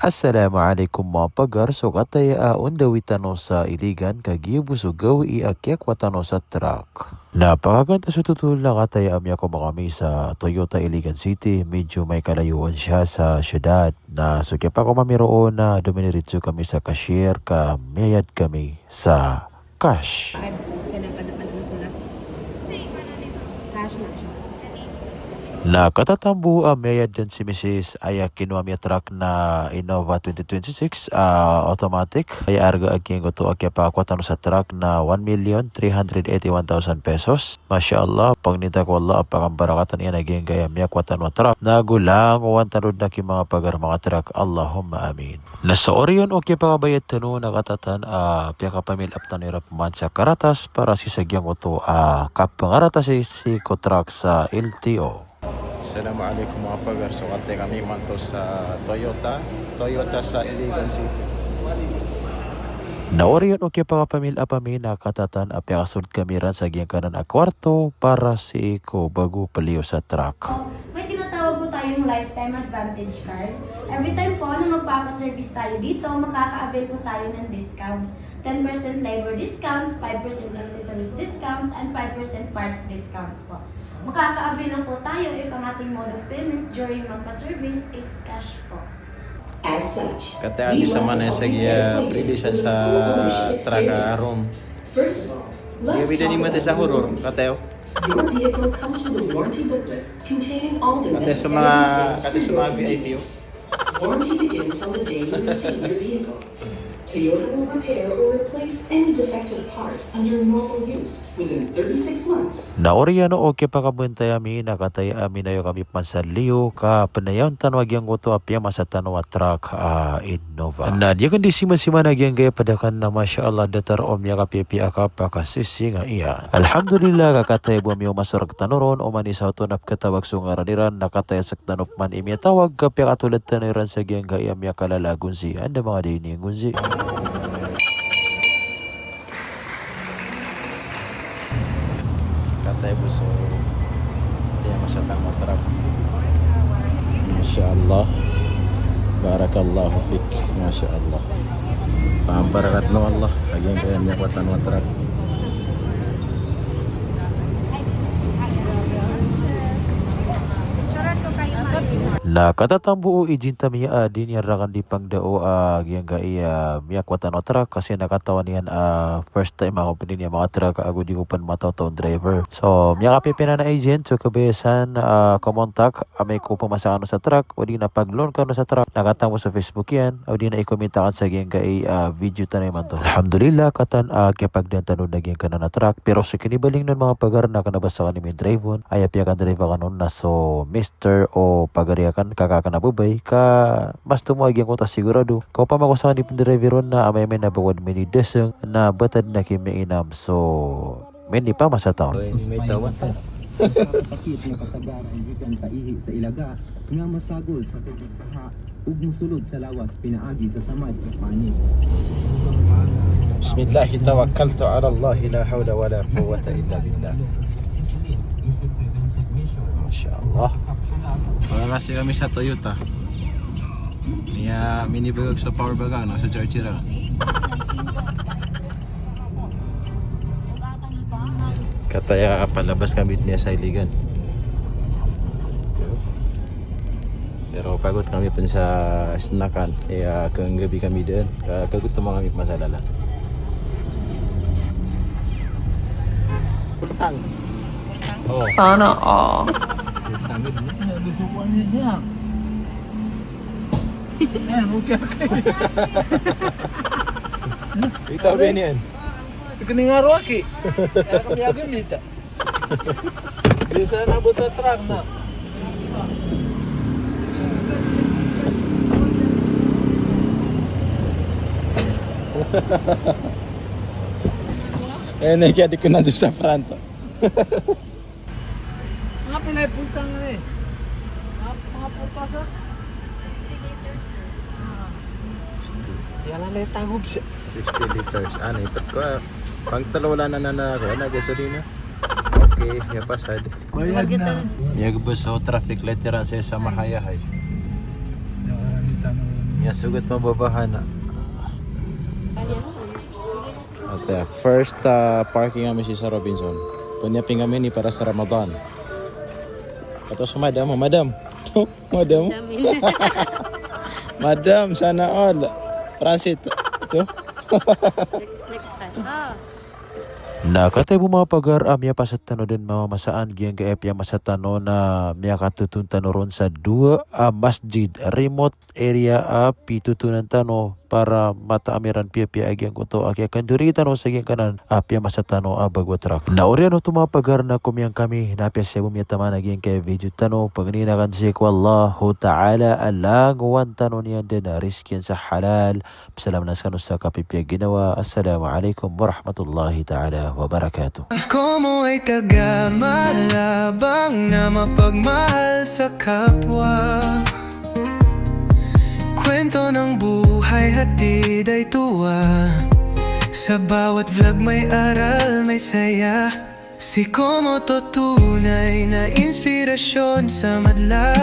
Assalamualaikum mga pagar. So katay undawi tano sa iligan kagibusugaw iakyak watano sa truck. Napakaganda sa tutula katay amya ko makami sa Toyota Iligan City. Medyo may kalayuan siya sa syudad. Na sugya pa ko mamiroon na duminiritso kami sa cashier ka mayad kami sa cash. Cash na siya. Nakatatambo mayad din si Mrs. Aya kinuha miya truck na Innova 2026 automatic. Ay arga aging goto agya pa ako tanong sa truck na 1,381,000 pesos. Masya Allah, pag nita ko Allah, pakambarakatan yan aging gaya miya kwatan wa truck. Nagulang uwan tanod na ki mga pagar mga truck. Allahumma amin. Nasa orion o kaya pakabayad tano nakatatan piya ka pamil up tanirap man sa karatas para si sagyang goto kapangaratas si ko truck sa LTO. Assalamualaikum mga pagar. So kate kami manto sa Toyota sa Iligan City. Naoriyon o kaya pamil nakatatan apyakasod kami ran sa giyang kanan kwarto para si Iko bago paliw sa truck. May tinatawag po tayong lifetime advantage card. Every time po na magpapaservice tayo dito, makaka-avail po tayo ng discounts. 10% labor discounts, 5% accessories discounts, and 5% parts discounts po. Makaka-avail lang po tayo if ang ating mode of payment during magpa-service is cash po. As such, Kate abi sa man sa giya prilisan sa traga room. First of all, let's Giya talk ni mate about sa horror warranty. kateo. Your vehicle comes with a warranty booklet containing all the Kate sa necessary mga details. VIP. Warranty begins on the day you receive your vehicle. Toyota will repair or replace any defective part under normal use within 36 months. Naoriyan o kaya pakabuntay ami nakatay ami na yung kami pansanliyo ka panayaw tanwag yung goto apya masatano truck Innova. Na di kan di sima na gyang gaya padakan na masya Allah datar om ya kapipi akapa kasisi nga iya. Alhamdulillah kakatay buam yung masarak tanuron o manisaw to nap katawag sungaraniran nakatay sak tanop man imi tawag kapya katulad taniran sa gyang gaya miya kalalagun si anda mga dini gunzi. Katay buso. Kaya masatang matrap. Masyaallah. Barakallahu fik. Masyaallah. Pambarakat no Allah. Agyan kaya niya kwatan matrap. Nakatatambo o ijinta miya din yan rakan di pangdao gyang gaya miya kwatan o truck kasi nakatawan yan first time ako pinin niya mga truck ako di ko pan matawtaw driver. So miya kapipina na agent so kabayasan kumontak may ko pumasakano sa truck o di na pag-loan ka no sa truck nakatamo sa Facebook yan o di na ikomenta kan sa gyang gaya video tanay man to. Alhamdulillah katan kaya pagdantanon na gyang kanan na truck pero sa kinibaling nun mga pagar na kanabasa ka ni may driver ay apya kan driver kanon na so Mr. o pagariya kan kakakanabubay ka mas tumawag yung kuta sigurado kung pa makusahan ni driveron na may nabawad mini deseng na batad na kimi inam so mini pa masataw. May tawat. Sakit nga kasagaran gikan kaihi sa ilaga nga masagol sa tubig baha ug mosulod sa lawas pinaagi sa samad ug pani. Bismillah tawakkaltu ala Allah la hawla wala quwwata illa billah. Masyaallah. Wala kasi kami sa Toyota. Niya mini bag sa power bag no sa charger. Kataya palabas kami niya sa Iligan. Pero pagod kami pun sa snackan. Kung gabi kami doon. Kagutom kami masalala. Utang. Oh. Sana all. Ito ba yan? Kening ngaruh aki. Aku yakin minta. Bisa na buta truck na. Kaya di ko na doon sa front. Mga pinaypuntang na eh. Mga pupasa. 60 liters, sir. Yan lang na itagog siya. 60 liters. Ano, ipat ko. Pang talawala na ako. Ano, gasolina. Okay, ya pasad. Bayad na. Yag bus sa traffic light ran sa mahayahay. Ya, sugat pambabahan na. At first parking kami sa Robinson. Punyapin kami ni para sa Ramadan. Ato sa madam, madam. Madam. Madam, sana all. Francis, ito. Nakatay mo mga pagar amya pasatano din mga masaan giyang gaep yang masatano na miya katutuntano ron sa dua masjid remote area pitutunan tano para mata amiran pia agyang kuto akya kanduri tano sa giyang kanan apya masatano bagwatrak. Naurian no mga pagar na kumyang kami napya sa bumya tama na giyang kay video tano pagnina kan si wallahu ta'ala alangwan tano niyan din riskyan sa halal. Salamat sa kapipya ginawa. Assalamualaikum warahmatullahi ta'ala wabarakatuh. Si Como ay taga-malabang na mapagmahal sa kapwa. Kwento ng buhay hatid ay tuwa. Sa bawat vlog may aral, may saya. Si Como to tunay na inspirasyon sa madla.